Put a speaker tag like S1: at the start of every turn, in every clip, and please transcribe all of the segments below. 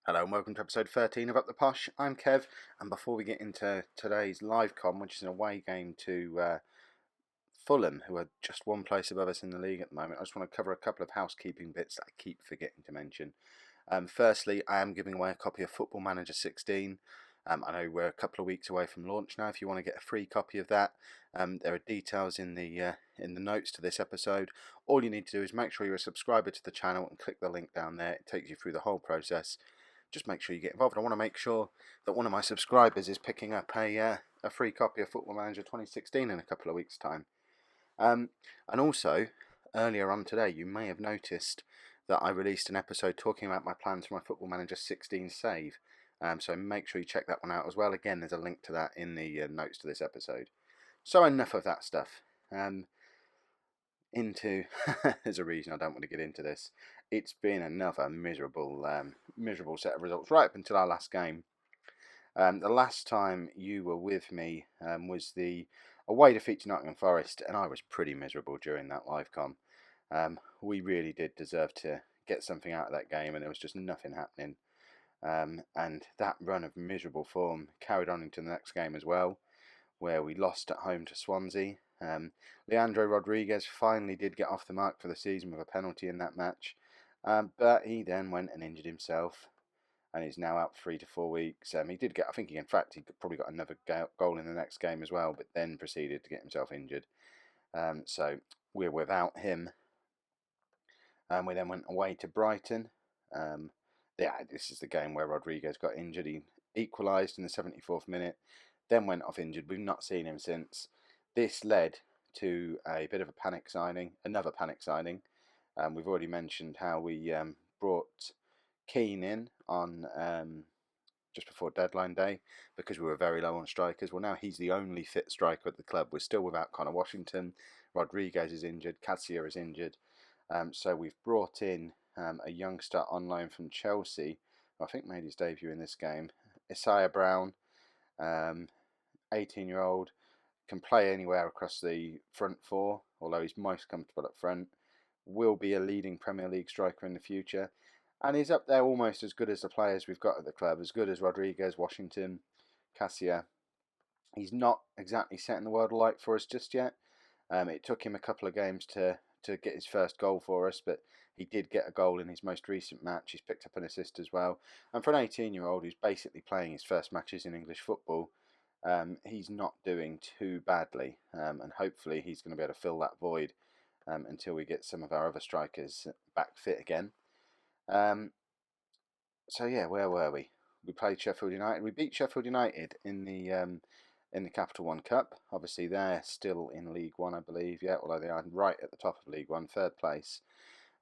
S1: Hello and welcome to episode 13 of Up the Posh. I'm Kev, and before we get into today's live com, which is an away game to Fulham, who are just one place above us in the league at the moment, I just want to cover a couple of housekeeping bits that I keep forgetting to mention. Firstly, I am giving away a copy of Football Manager 16. I know we're a couple of weeks away from launch now. If you want to get a free copy of that, there are details in the notes to this episode. All you need to do is make sure you're a subscriber to the channel and click the link down there. It takes you through the whole process. Just make sure you get involved. I want to make sure that one of my subscribers is picking up a free copy of Football Manager 2016 in a couple of weeks' time. And also, earlier on today, you may have noticed that I released an episode talking about my plans for my Football Manager 16 save. So make sure you check that one out as well. Again, there's a link to that in the notes to this episode. So enough of that stuff. There's a reason I don't want to get into this. It's been another miserable set of results right up until our last game. The last time you were with me was the away defeat to Nottingham Forest, and I was pretty miserable during that live com. We really did deserve to get something out of that game, and there was just nothing happening. And that run of miserable form carried on into the next game as well, where we lost at home to Swansea. Leandro Rodriguez finally did get off the mark for the season with a penalty in that match, but he then went and injured himself, and is now out 3 to 4 weeks. He did get, I think, he probably got another goal in the next game as well, but then proceeded to get himself injured. So we're without him. We then went away to Brighton. This is the game where Rodriguez got injured. He equalised in the 74th minute, then went off injured. We've not seen him since. This led to a bit of another panic signing. We've already mentioned how we brought Keane in on just before deadline day because we were very low on strikers. Well, now he's the only fit striker at the club. We're still without Connor Washington. Rodriguez is injured. Cassia is injured. So we've brought in a youngster on loan from Chelsea, who I think made his debut in this game, Isaiah Brown, 18-year-old, can play anywhere across the front four, although he's most comfortable up front, will be a leading Premier League striker in the future, and he's up there almost as good as the players we've got at the club, as good as Rodriguez, Washington, Cassia. He's not exactly setting the world alight for us just yet. It took him a couple of games to get his first goal for us, but he did get a goal in his most recent match. He's picked up an assist as well. And for an 18-year-old who's basically playing his first matches in English football, he's not doing too badly. And hopefully he's going to be able to fill that void until we get some of our other strikers back fit again. So yeah, where were we? We played Sheffield United. We beat Sheffield United in the Capital One Cup. Obviously, they're still in League One, I believe, although they are right at the top of League One, third place.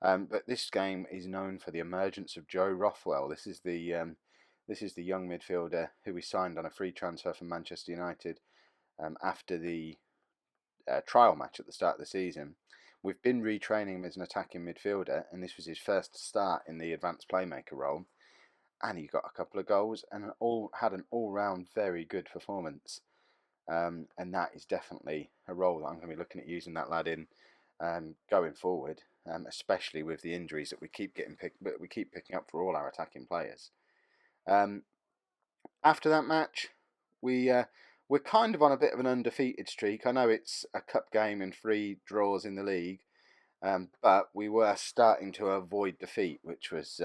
S1: But this game is known for the emergence of Joe Rothwell. This is the young midfielder who we signed on a free transfer from Manchester United after the trial match at the start of the season. We've been retraining him as an attacking midfielder, and this was his first start in the advanced playmaker role. And he got a couple of goals and had an all-round very good performance. And that is definitely a role that I'm going to be looking at using that lad in going forward, especially with the injuries that we keep picking up for all our attacking players. After that match, we're kind of on a bit of an undefeated streak. I know it's a cup game and 3 draws in the league, but we were starting to avoid defeat, which was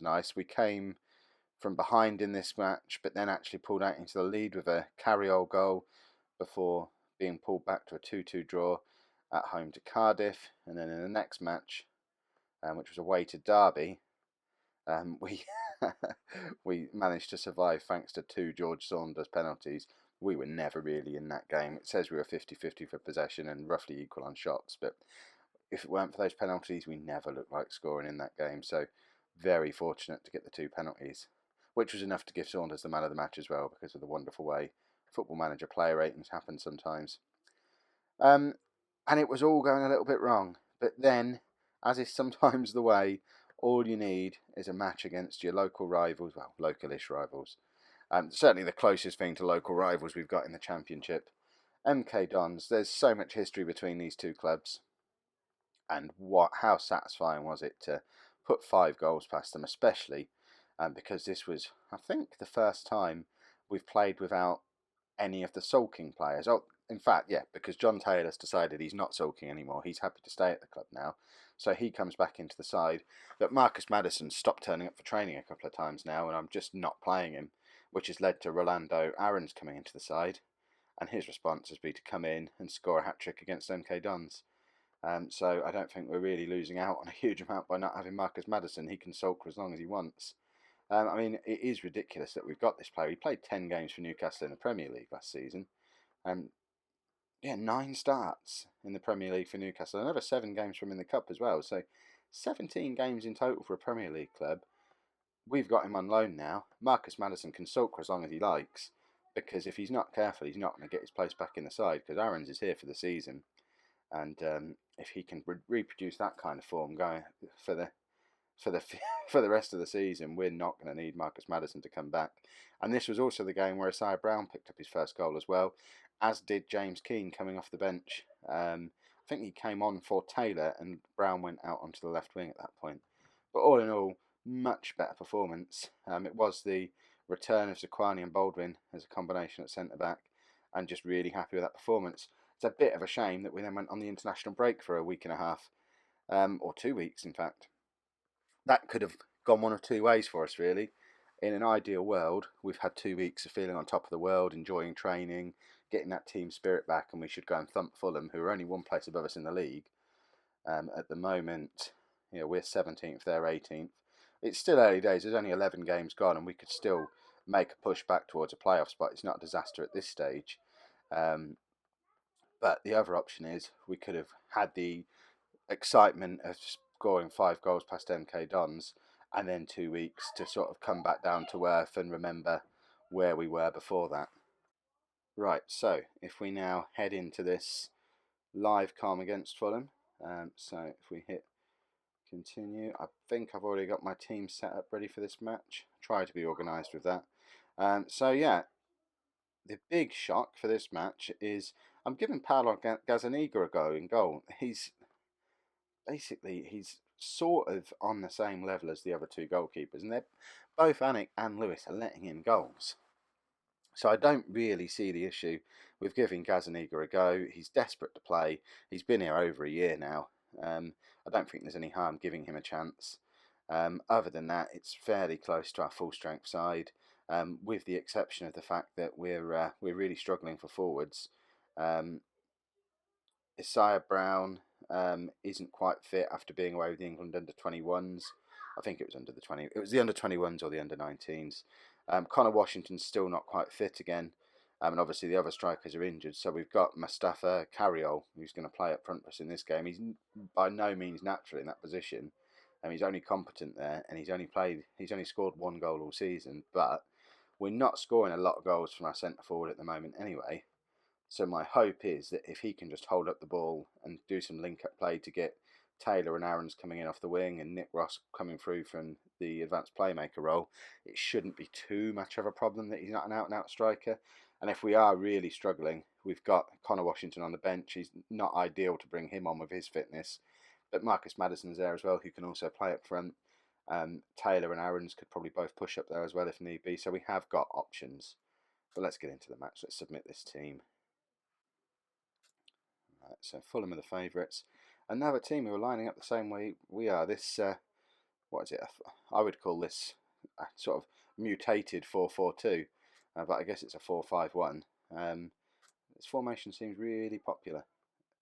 S1: nice. We came from behind in this match, but then actually pulled out into the lead with a carry-all goal before being pulled back to a 2-2 draw at home to Cardiff. And then in the next match, which was away to Derby, we we managed to survive thanks to 2 George Saunders penalties. We were never really in that game. It says we were 50-50 for possession and roughly equal on shots, but if it weren't for those penalties, we never looked like scoring in that game. So very fortunate to get the 2 penalties, which was enough to give Saunders the man of the match as well because of the wonderful way Football Manager player ratings happen sometimes. And it was all going a little bit wrong. But then, as is sometimes the way, all you need is a match against your local rivals, well, localish rivals. Certainly the closest thing to local rivals we've got in the Championship. MK Dons, there's so much history between these two clubs. And how satisfying was it to put 5 goals past them, especially because this was, I think, the first time we've played without any of the sulking players. Oh, in fact, yeah, because John Taylor's decided he's not sulking anymore. He's happy to stay at the club now. So he comes back into the side. But Marcus Maddison stopped turning up for training a couple of times now, and I'm just not playing him, which has led to Rolando Aarons coming into the side. And his response has been to come in and score a hat-trick against MK Dons. So I don't think we're really losing out on a huge amount by not having Marcus Maddison. He can sulk for as long as he wants. I mean, it is ridiculous that we've got this player. He played 10 games for Newcastle in the Premier League last season. Yeah, 9 starts in the Premier League for Newcastle. Another 7 games from in the Cup as well. So 17 games in total for a Premier League club. We've got him on loan now. Marcus Maddison can sulk for as long as he likes, because if he's not careful, he's not going to get his place back in the side, because Aarons is here for the season. And if he can reproduce that kind of form going for the for the rest of the season, we're not going to need Marcus Maddison to come back. And this was also the game where Isaiah Brown picked up his first goal as well, as did James Keane coming off the bench. I think he came on for Taylor, and Brown went out onto the left wing at that point. But all in all, much better performance. It was the return of Zakwani and Baldwin as a combination at centre back, and just really happy with that performance. It's a bit of a shame that we then went on the international break for a week and a half, or 2 weeks in fact. That could have gone one of two ways for us, really. In an ideal world, we've had 2 weeks of feeling on top of the world, enjoying training, getting that team spirit back, and we should go and thump Fulham, who are only one place above us in the league. At the moment, we're 17th, they're 18th. It's still early days. There's only 11 games gone, and we could still make a push back towards a playoff spot. It's not a disaster at this stage. But the other option is we could have had the excitement of scoring 5 goals past MK Dons, and then 2 weeks to sort of come back down to earth and remember where we were before that. Right, so if we now head into this live calm against Fulham, so if we hit continue, I think I've already got my team set up ready for this match. Try to be organised with that. So yeah, the big shock for this match is I'm giving Paolo Gazzaniga a go in goal. He's sort of on the same level as the other 2 goalkeepers, and they're both Anik and Lewis are letting in goals. So I don't really see the issue with giving Gazzaniga a go. He's desperate to play. He's been here over a year now. I don't think there's any harm giving him a chance. Other than that, it's fairly close to our full strength side, with the exception of the fact that we're really struggling for forwards. Isaiah Brown isn't quite fit after being away with the England under-21s. I think it was the under-21s or the under-19s. Connor Washington's still not quite fit again. And obviously the other strikers are injured. So we've got Mustafa Carriol, who's going to play up front for us in this game. He's by no means natural in that position. He's only competent there, and he's only scored 1 goal all season. But we're not scoring a lot of goals from our centre forward at the moment anyway. So my hope is that if he can just hold up the ball and do some link-up play to get Taylor and Aarons coming in off the wing and Nick Ross coming through from the advanced playmaker role, it shouldn't be too much of a problem that he's not an out-and-out striker. And if we are really struggling, we've got Connor Washington on the bench. He's not ideal to bring him on with his fitness. But Marcus Maddison's there as well, who can also play up front. Taylor and Aarons could probably both push up there as well if need be. So we have got options. But let's get into the match. Let's submit this team. Right, so Fulham are the favourites. Another team who are lining up the same way we are. This, what is it? I would call this a sort of mutated 4-4-2. But I guess it's a 4-5-1. This formation seems really popular,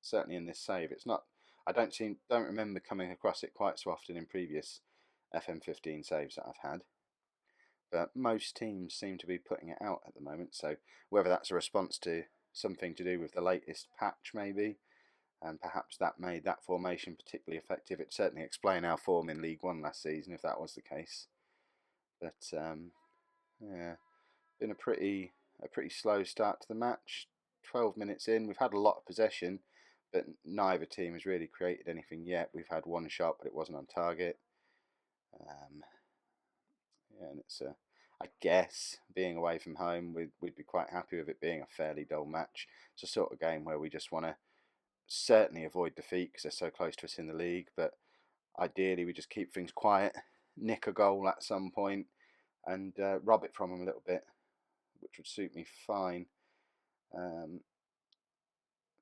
S1: certainly in this save. It's not. I don't remember coming across it quite so often in previous FM15 saves that I've had. But most teams seem to be putting it out at the moment. So whether that's a response to something to do with the latest patch, maybe, and perhaps that made that formation particularly effective. It certainly explained our form in League One last season, if that was the case. But yeah. Been a pretty slow start to the match. 12 minutes in, we've had a lot of possession, but neither team has really created anything yet. We've had 1 shot, but it wasn't on target. Yeah, and it's I guess being away from home, we'd be quite happy with it being a fairly dull match. It's a sort of game where we just want to certainly avoid defeat because they're so close to us in the league, but ideally we just keep things quiet, nick a goal at some point, and rob it from him a little bit, which would suit me fine. Of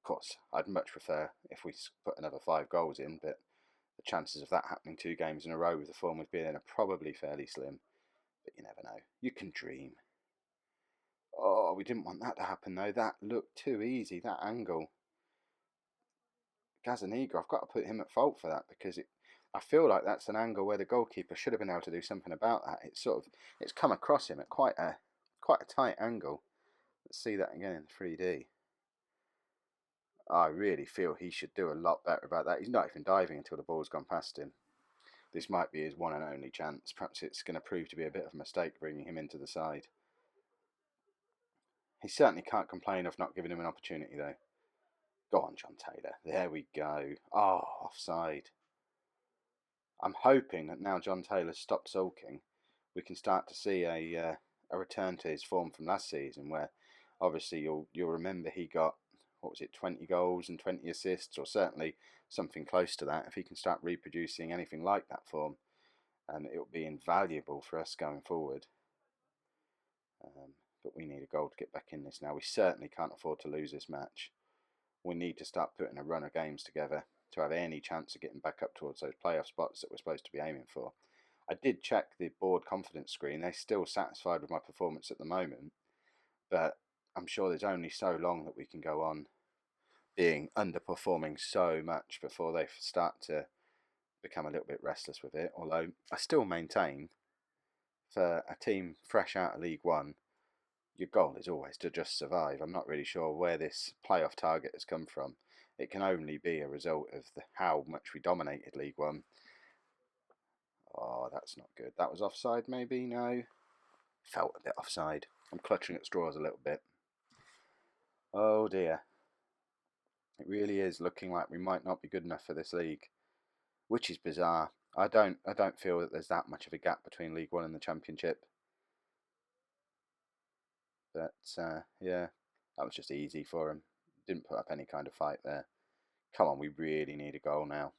S1: course, I'd much prefer if we put another 5 goals in, but the chances of that happening 2 games in a row with the form we've been in are probably fairly slim. But you never know. You can dream. Oh, we didn't want that to happen though. That looked too easy, that angle. Gazaniga, I've got to put him at fault for that, because I feel like that's an angle where the goalkeeper should have been able to do something about that. It's come across him at quite a tight angle. Let's see that again in 3D. I really feel he should do a lot better about that. He's not even diving until the ball's gone past him. This might be his one and only chance. Perhaps it's going to prove to be a bit of a mistake bringing him into the side. He certainly can't complain of not giving him an opportunity though. Go on, John Taylor. There we go. Oh, offside. I'm hoping that now John Taylor's stopped sulking, we can start to see a return to his form from last season, where obviously you'll remember he got, what was it, 20 goals and 20 assists, or certainly something close to that. If he can start reproducing anything like that form, it will be invaluable for us going forward. But we need a goal to get back in this now. We certainly can't afford to lose this match. We need to start putting a run of games together to have any chance of getting back up towards those playoff spots that we're supposed to be aiming for. I did check the board confidence screen. They're still satisfied with my performance at the moment, but I'm sure there's only so long that we can go on being underperforming so much before they start to become a little bit restless with it. Although I still maintain, for a team fresh out of League One, your goal is always to just survive. I'm not really sure where this playoff target has come from. It can only be a result of how much we dominated League One. Oh, that's not good. That was offside, maybe? No? Felt a bit offside. I'm clutching at straws a little bit. Oh dear. It really is looking like we might not be good enough for this league, which is bizarre. I don't feel that there's that much of a gap between League One and the Championship. But yeah, that was just easy for him. Didn't put up any kind of fight there. Come on, we really need a goal now.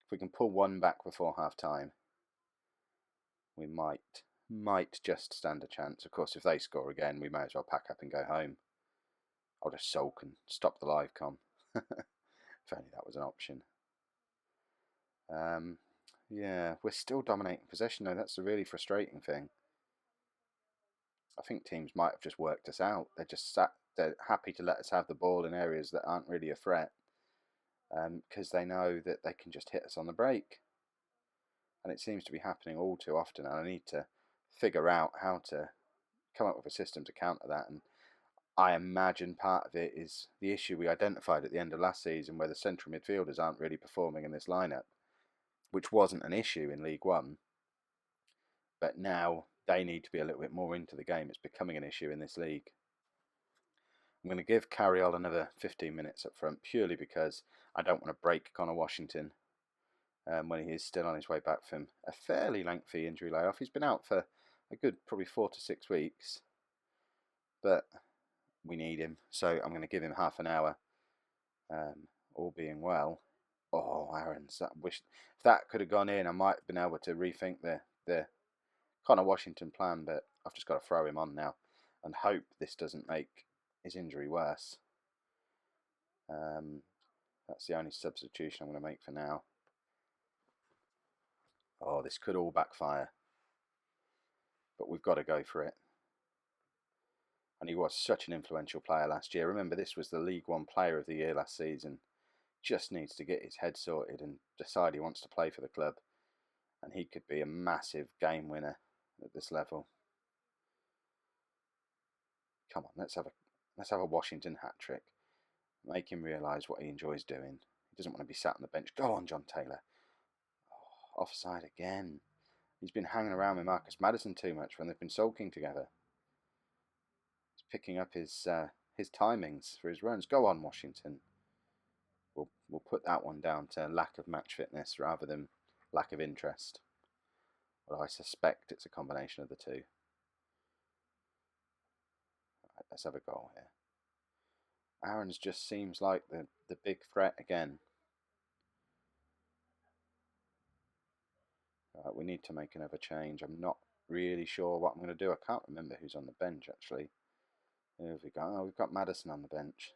S1: If we can pull one back before half time, we might just stand a chance. Of course, if they score again, we may as well pack up and go home. I'll just sulk and stop the live com. If only that was an option. Yeah, we're still dominating possession though. That's the really frustrating thing. I think teams might have just worked us out. They're happy to let us have the ball in areas that aren't really a threat, because they know that they can just hit us on the break. And it seems to be happening all too often, and I need to figure out how to come up with a system to counter that. And I imagine part of it is the issue we identified at the end of last season, where the central midfielders aren't really performing in this lineup, which wasn't an issue in League One, but now they need to be a little bit more into the game. It's becoming an issue in this league. I'm going to give Carriol another 15 minutes up front, purely because I don't want to break Connor Washington when he is still on his way back from a fairly lengthy injury layoff. He's been out for a good probably 4 to 6 weeks, but we need him, so I'm going to give him half an hour, all being well. Oh, Aaron's, if that could have gone in, I might have been able to rethink the Connor Washington plan, but I've just got to throw him on now and hope this doesn't make his injury worse. That's the only substitution I'm going to make for now. Oh, this could all backfire, but we've got to go for it. And he was such an influential player last year. Remember, this was the League One Player of the Year last season. Just needs to get his head sorted and decide he wants to play for the club, and he could be a massive game winner at this level. Come on, let's have a Washington hat trick. Make him realise what he enjoys doing. He doesn't want to be sat on the bench. Go on, John Taylor. Oh, offside again. He's been hanging around with Marcus Maddison too much when they've been sulking together. He's picking up his timings for his runs. Go on, Washington. We'll put that one down to lack of match fitness rather than lack of interest. Well, I suspect it's a combination of the two. Right, let's have a goal here. Aaron's just seems like the big threat again. Right, we need to make another change. I'm not really sure what I'm going to do. I can't remember who's on the bench, actually. Who have we got? Oh, we've got Maddison on the bench.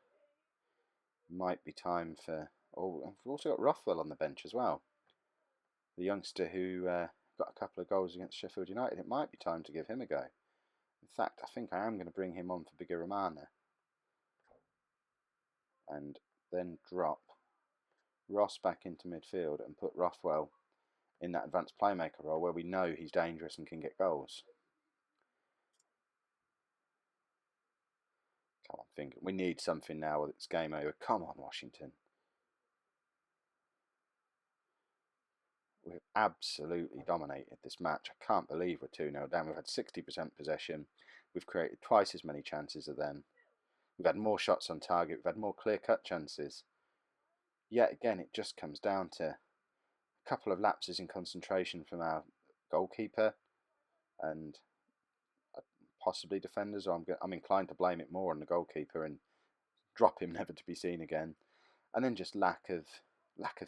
S1: Might be time for... Oh, we've also got Rothwell on the bench as well. The youngster who got a couple of goals against Sheffield United. It might be time to give him a go. In fact, I think I am going to bring him on for Bigger Romana. And then drop Ross back into midfield and put Rothwell in that advanced playmaker role where we know he's dangerous and can get goals. Come on, think. We need something now. It's game over. Come on, Washington. We've absolutely dominated this match. I can't believe we're 2-0 down. We've had 60% possession. We've created twice as many chances as them. We've had more shots on target. We've had more clear-cut chances. Yet again, it just comes down to a couple of lapses in concentration from our goalkeeper and possibly defenders. I'm inclined to blame it more on the goalkeeper and drop him never to be seen again. And then just lack of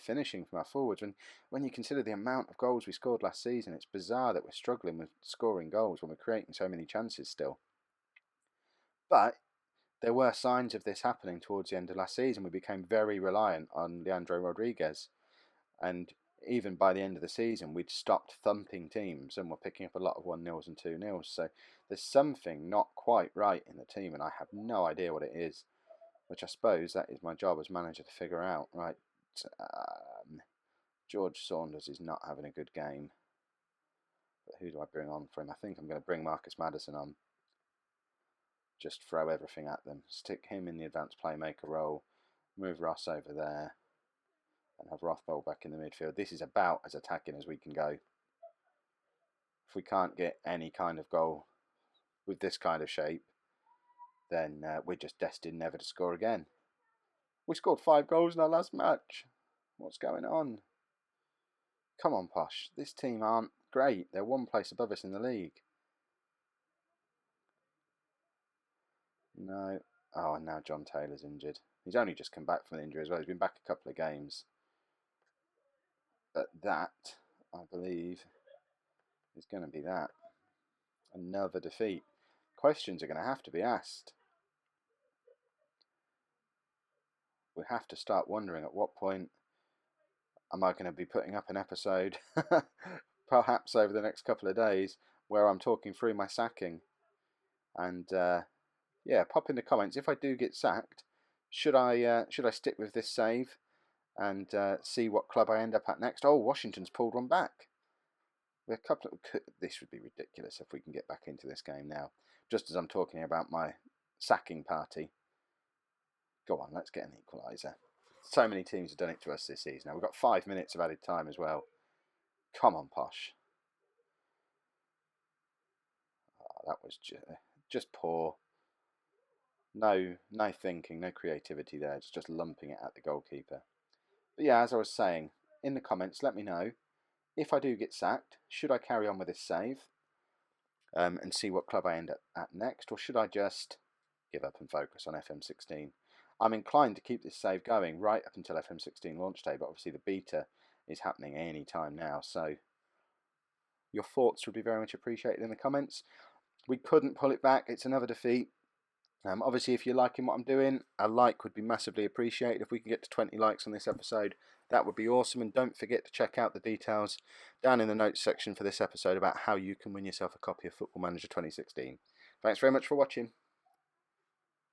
S1: finishing from our forwards. When you consider the amount of goals we scored last season, it's bizarre that we're struggling with scoring goals when we're creating so many chances still. But there were signs of this happening towards the end of last season. We became very reliant on Leandro Rodriguez. And even by the end of the season, we'd stopped thumping teams and we're picking up a lot of 1-0s and 2-0s. So there's something not quite right in the team, and I have no idea what it is, which I suppose that is my job as manager to figure out. Right, George Saunders is not having a good game. But who do I bring on for him? I think I'm going to bring Marcus Maddison on. Just throw everything at them. Stick him in the advanced playmaker role. Move Ross over there. And have Rothwell back in the midfield. This is about as attacking as we can go. If we can't get any kind of goal with this kind of shape, then we're just destined never to score again. We scored 5 goals in our last match. What's going on? Come on, Posh. This team aren't great. They're one place above us in the league. No. Oh, and now John Taylor's injured. He's only just come back from an injury as well. He's been back a couple of games. But that, I believe, is going to be that. Another defeat. Questions are going to have to be asked. We have to start wondering at what point am I going to be putting up an episode, perhaps over the next couple of days, where I'm talking through my sacking. And yeah, pop in the comments if I do get sacked. Should I stick with this save and see what club I end up at next? Oh, Washington's pulled one back. With a couple of, this would be ridiculous if we can get back into this game now. Just as I'm talking about my sacking party. Go on, let's get an equaliser. So many teams have done it to us this season. Now we've got 5 minutes of added time as well. Come on, Posh. Oh, that was just poor. No thinking, no creativity there. It's just lumping it at the goalkeeper. But yeah, as I was saying, in the comments, let me know if I do get sacked. Should I carry on with this save and see what club I end up at next, or should I just give up and focus on FM16? I'm inclined to keep this save going right up until FM16 launch day, but obviously the beta is happening any time now, so your thoughts would be very much appreciated in the comments. We couldn't pull it back. It's another defeat. Obviously, if you're liking what I'm doing, a like would be massively appreciated. If we can get to 20 likes on this episode, that would be awesome. And don't forget to check out the details down in the notes section for this episode about how you can win yourself a copy of Football Manager 2016. Thanks very much for watching.